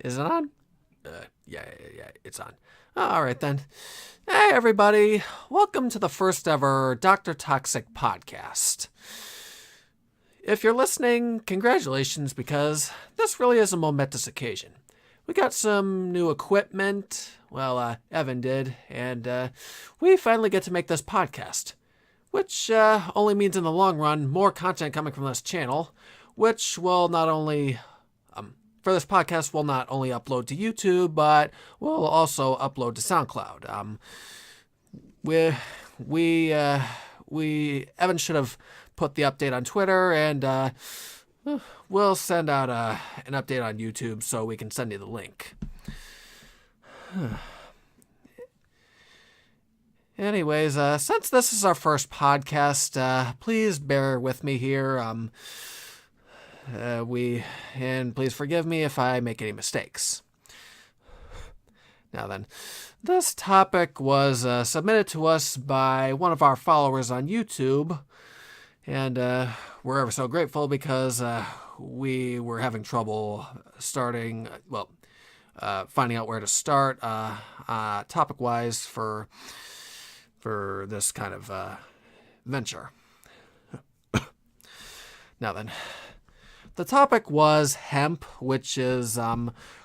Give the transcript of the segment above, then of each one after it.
Is it on? Yeah, it's on. All right, then. Hey, everybody. Welcome to the first ever DrToxic podcast. If you're listening, congratulations, because this really is a momentous occasion. We got some new equipment. Well, Evan did, and we finally get to make this podcast, which only means in the long run more content coming from this channel, which will not only for this podcast will not only upload to YouTube, but will also upload to SoundCloud. Evan should have put the update on Twitter, and we'll send out an update on YouTube so we can send you the link. Anyways, since this is our first podcast, please bear with me here. Please forgive me if I make any mistakes. Now then, this topic was submitted to us by one of our followers on YouTube, and we're ever so grateful because we were having trouble finding out where to start topic-wise for this kind of venture. Now then, the topic was hemp, which is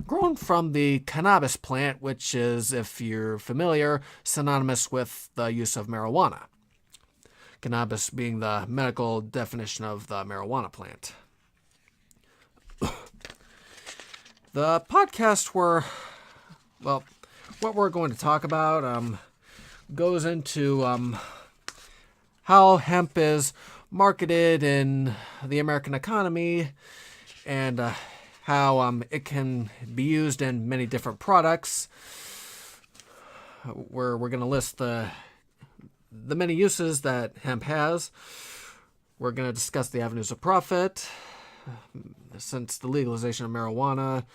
grown from the cannabis plant, which is, if you're familiar, synonymous with the use of marijuana. Cannabis being the medical definition of the marijuana plant. The podcast what we're going to talk about goes into how hemp is marketed in the American economy, and how it can be used in many different products. We're going to list the many uses that hemp has. We're going to discuss the avenues of profit, since the legalization of marijuana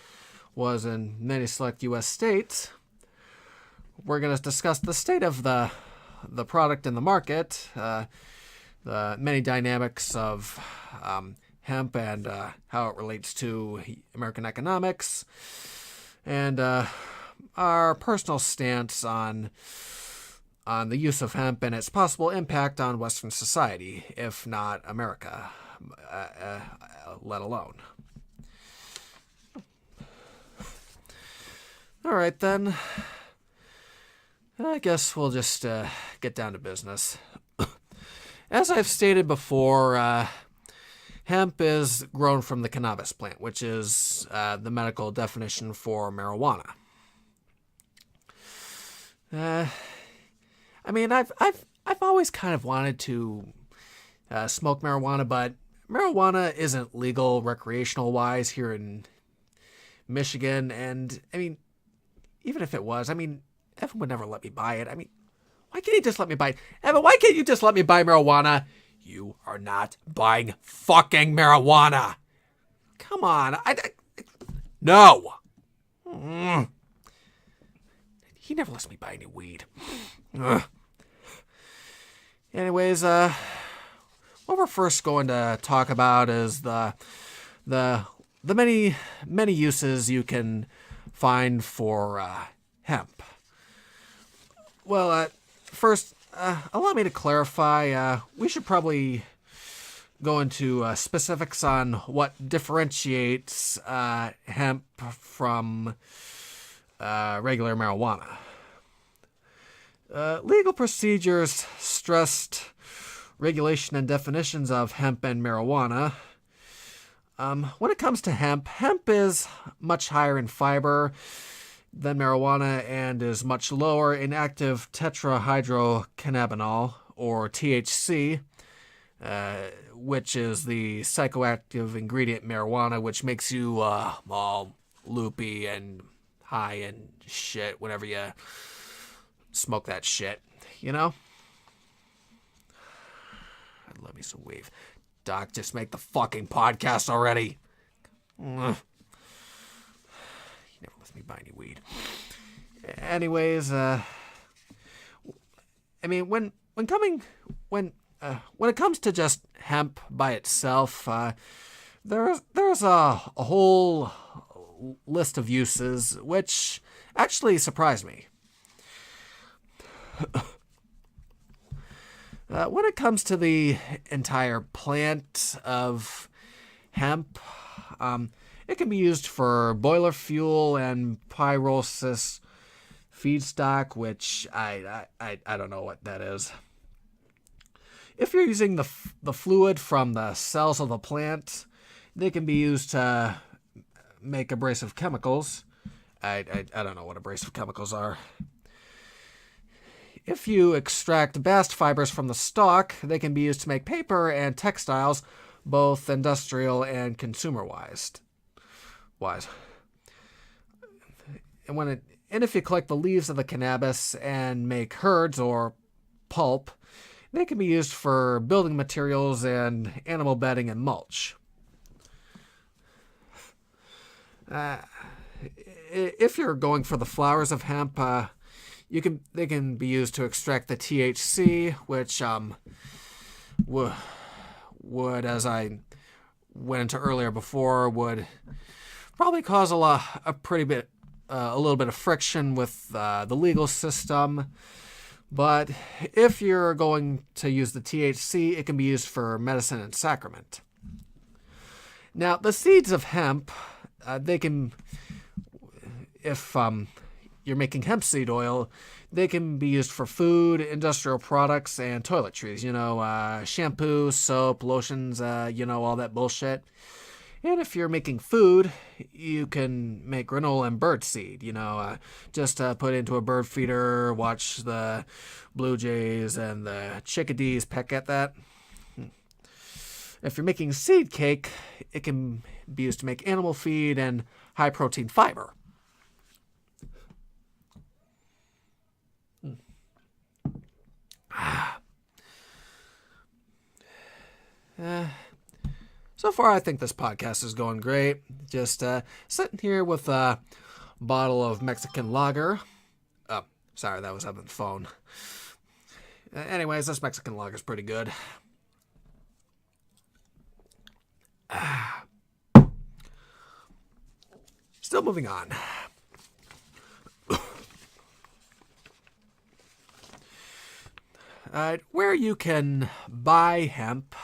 was in many select U.S. states. We're going to discuss the state of the product in the market, the many dynamics of hemp and how it relates to American economics, and our personal stance on the use of hemp and its possible impact on Western society, if not America, let alone. All right, then. I guess we'll just get down to business. As I've stated before, hemp is grown from the cannabis plant, which is the medical definition for marijuana. I've always kind of wanted to smoke marijuana, but marijuana isn't legal recreational wise here in Michigan, and even if it was, Evan would never let me buy it. Why can't he just let me buy it? Evan, why can't you just let me buy marijuana? You are not buying fucking marijuana. Come on. No. He never lets me buy any weed. Ugh. Anyways, what we're first going to talk about is the many uses you can find for hemp. Well, first, allow me to clarify. We should probably go into specifics on what differentiates hemp from regular marijuana. Legal procedures stressed regulation and definitions of hemp and marijuana. When it comes to hemp is much higher in fiber than marijuana and is much lower in active tetrahydrocannabinol, or THC, which is the psychoactive ingredient in marijuana, which makes you all loopy and high and shit whenever you smoke that shit, you know? I'd love me some weed. Doc, just make the fucking podcast already. Ugh. He never lets me buy any weed. Anyways, when it comes to just hemp by itself, there's a whole list of uses, which actually surprised me. When it comes to the entire plant of hemp, it can be used for boiler fuel and pyrolysis feedstock, which I don't know what that is. If you're using the fluid from the cells of the plant, they can be used to make abrasive chemicals. I don't know what abrasive chemicals are. If you extract bast fibers from the stalk, they can be used to make paper and textiles, both industrial and consumer-wise. And if you collect the leaves of the cannabis and make herds or pulp, they can be used for building materials and animal bedding and mulch. If you're going for the flowers of hemp, they can be used to extract the THC, which would, as I went into earlier before, would probably cause a little bit of friction with the legal system. But if you're going to use the THC, it can be used for medicine and sacrament. Now, the seeds of hemp, if you're making hemp seed oil, they can be used for food, industrial products, and toiletries. Shampoo, soap, lotions, all that bullshit. And if you're making food, you can make granola and bird seed, just put into a bird feeder, watch the blue jays and the chickadees peck at that. If you're making seed cake, it can be used to make animal feed and high-protein fiber. So far, I think this podcast is going great. Just sitting here with a bottle of Mexican lager. Oh, sorry, that was on the phone. Anyways, this Mexican lager is pretty good. Still moving on. Where you can buy hemp.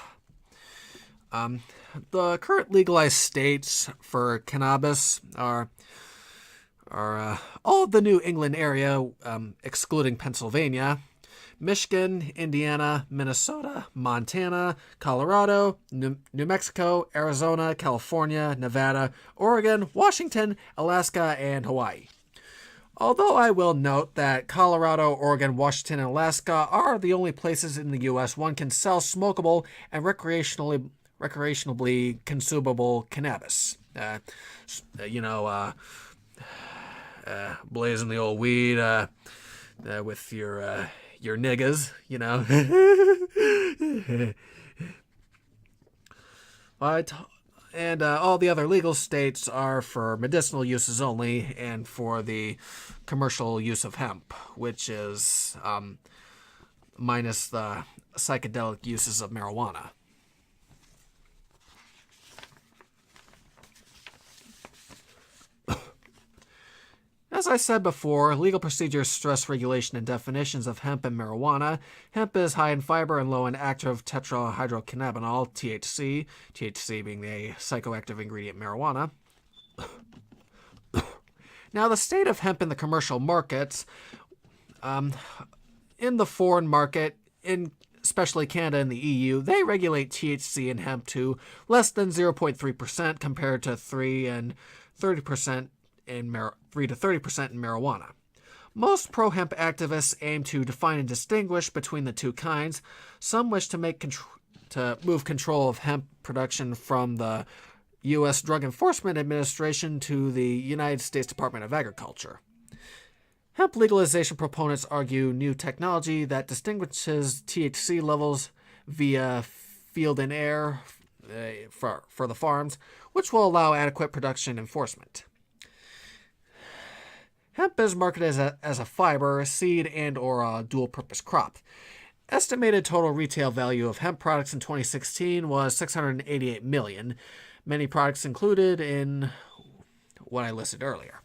The current legalized states for cannabis are all of the New England area, excluding Pennsylvania, Michigan, Indiana, Minnesota, Montana, Colorado, New Mexico, Arizona, California, Nevada, Oregon, Washington, Alaska, and Hawaii. Although I will note that Colorado, Oregon, Washington, and Alaska are the only places in the U.S. one can sell smokable and recreationally consumable cannabis. Blazing the old weed with your niggas, And all the other legal states are for medicinal uses only and for the commercial use of hemp, which is minus the psychedelic uses of marijuana. As I said before, legal procedures stress regulation and definitions of hemp and marijuana. Hemp is high in fiber and low in active tetrahydrocannabinol, THC, THC being the psychoactive ingredient marijuana. Now, the state of hemp in the commercial markets, in the foreign market, especially Canada and the EU, they regulate THC in hemp to less than 0.3% compared to 3 and 30% in 3 to 30% in marijuana. Most pro-hemp activists aim to define and distinguish between the two kinds. Some wish to move control of hemp production from the U.S. Drug Enforcement Administration to the United States Department of Agriculture. Hemp legalization proponents argue new technology that distinguishes THC levels via field and air for the farms, which will allow adequate production enforcement. Hemp is marketed as a fiber, seed, and or a dual-purpose crop. Estimated total retail value of hemp products in 2016 was $688 million. Many products included in what I listed earlier.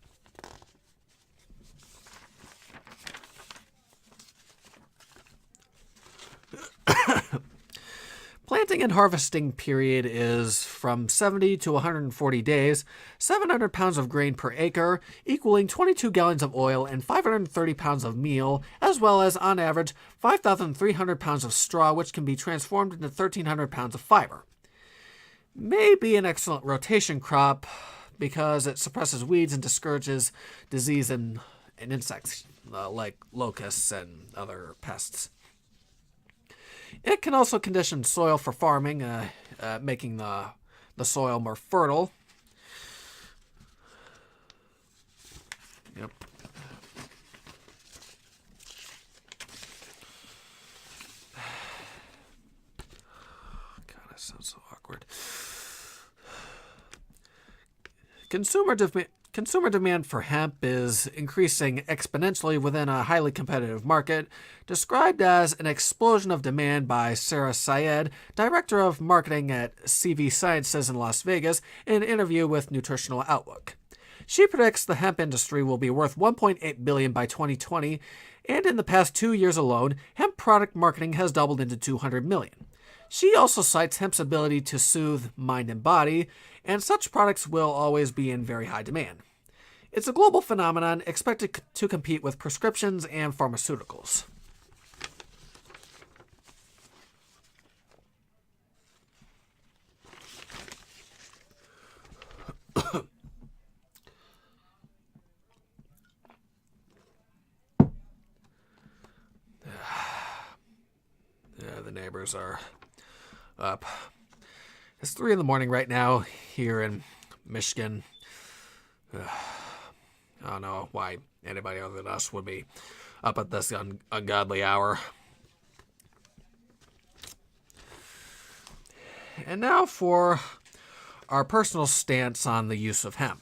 Planting and harvesting period is from 70 to 140 days, 700 pounds of grain per acre, equaling 22 gallons of oil and 530 pounds of meal, as well as, on average, 5,300 pounds of straw, which can be transformed into 1,300 pounds of fiber. May be an excellent rotation crop because it suppresses weeds and discourages disease and insects like locusts and other pests. It can also condition soil for farming, making the soil more fertile. Yep. God, that sounds so awkward. Consumer demand for hemp is increasing exponentially within a highly competitive market, described as an explosion of demand by Sarah Syed, director of marketing at CV Sciences in Las Vegas, in an interview with Nutritional Outlook. She predicts the hemp industry will be worth $1.8 billion by 2020, and in the past 2 years alone, hemp product marketing has doubled into $200 million. She also cites hemp's ability to soothe mind and body, and such products will always be in very high demand. It's a global phenomenon expected to compete with prescriptions and pharmaceuticals. The neighbors are up. It's 3 a.m. right now here in Michigan. I don't know why anybody other than us would be up at this ungodly hour. And now for our personal stance on the use of hemp.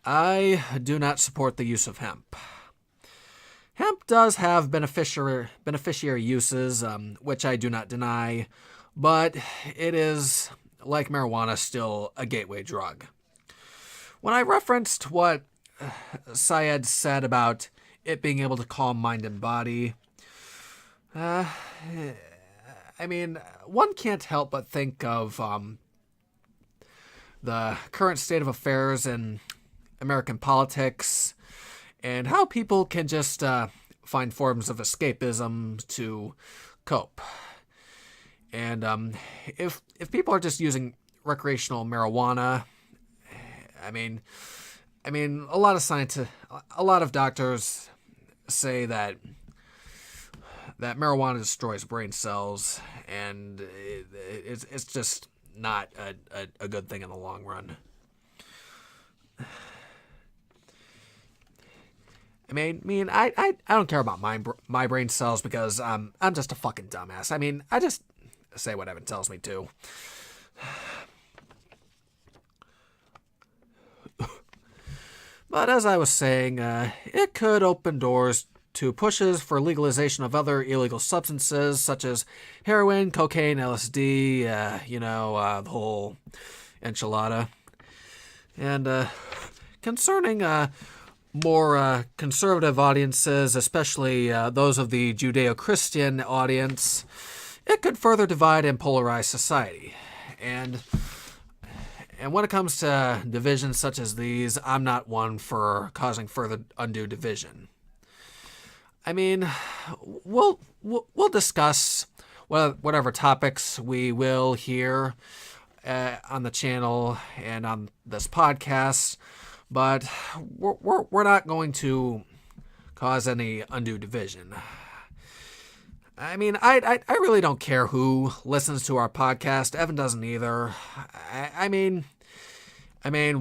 I do not support the use of hemp. Hemp does have beneficiary uses, which I do not deny, but it is, like marijuana, still a gateway drug. When I referenced what Syed said about it being able to calm mind and body, I mean, one can't help but think of the current state of affairs in American politics and how people can just find forms of escapism to cope. And if people are just using recreational marijuana, I mean, a lot of doctors say that marijuana destroys brain cells, and it's just not a good thing in the long run. I don't care about my brain cells because I'm just a fucking dumbass. I mean, I just say what Evan tells me to. But as I was saying, it could open doors to pushes for legalization of other illegal substances such as heroin, cocaine, LSD, the whole enchilada. And concerning more conservative audiences, especially those of the Judeo-Christian audience, it could further divide and polarize society. And when it comes to divisions such as these, I'm not one for causing further undue division. I mean, we'll discuss whatever topics we will here on the channel and on this podcast, but we're not going to cause any undue division. I mean, I really don't care who listens to our podcast. Evan doesn't either. I mean,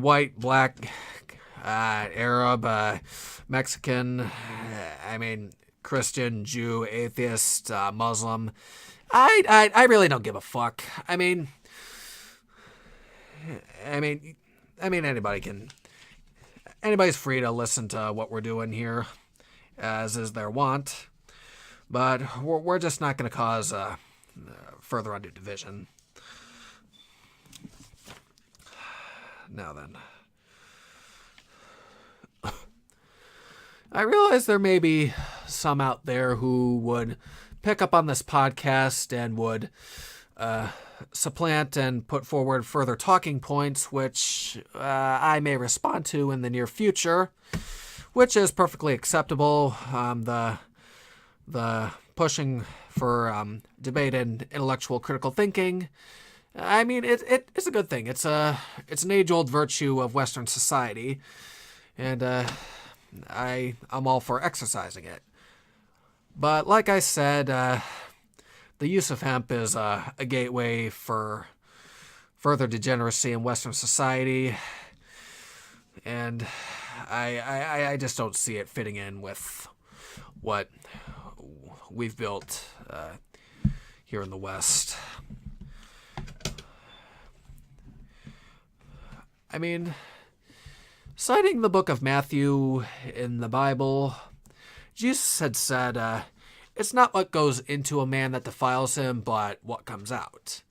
white, black, Arab, Mexican, Christian, Jew, atheist, Muslim. I really don't give a fuck. I mean, anybody's free to listen to what we're doing here, as is their want. But we're just not going to cause further undue division. Now then. I realize there may be some out there who would pick up on this podcast and would supplant and put forward further talking points, which I may respond to in the near future, which is perfectly acceptable. The pushing for debate and intellectual critical thinking, I mean, it's a good thing. It's an age-old virtue of Western society, and I'm all for exercising it. But like I said, the use of hemp is a gateway for further degeneracy in Western society, and I just don't see it fitting in with what we've built here in the West. I mean, citing the book of Matthew in the Bible, Jesus had said, it's not what goes into a man that defiles him, but what comes out.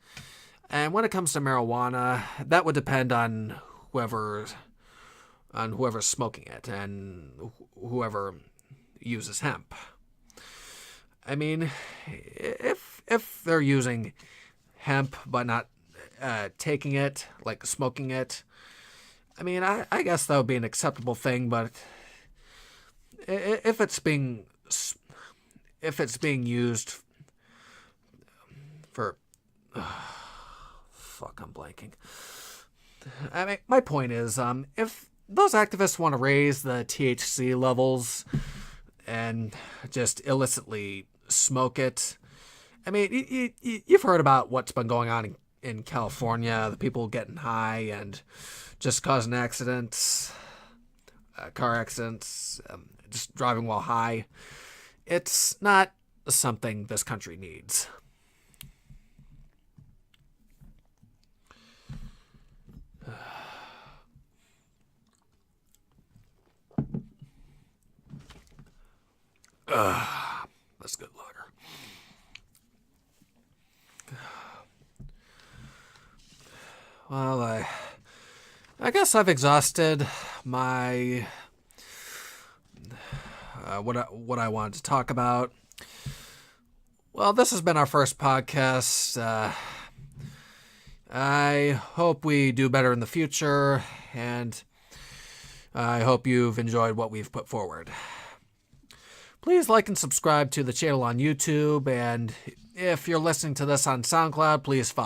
And when it comes to marijuana, that would depend on whoever's smoking it and whoever uses hemp. I mean, if they're using hemp but not taking it, like smoking it, I mean, I guess that would be an acceptable thing, but if it's being used for, I'm blanking. I mean, my point is, if those activists want to raise the THC levels and just illicitly smoke it, I mean, you've heard about what's been going on in California, the people getting high and just causing accidents, car accidents, just driving while high. It's not something this country needs. That's good lager. Well, I guess I've exhausted my what I wanted to talk about. Well, this has been our first podcast. I hope we do better in the future, and I hope you've enjoyed what we've put forward. Please like and subscribe to the channel on YouTube, and if you're listening to this on SoundCloud, please follow.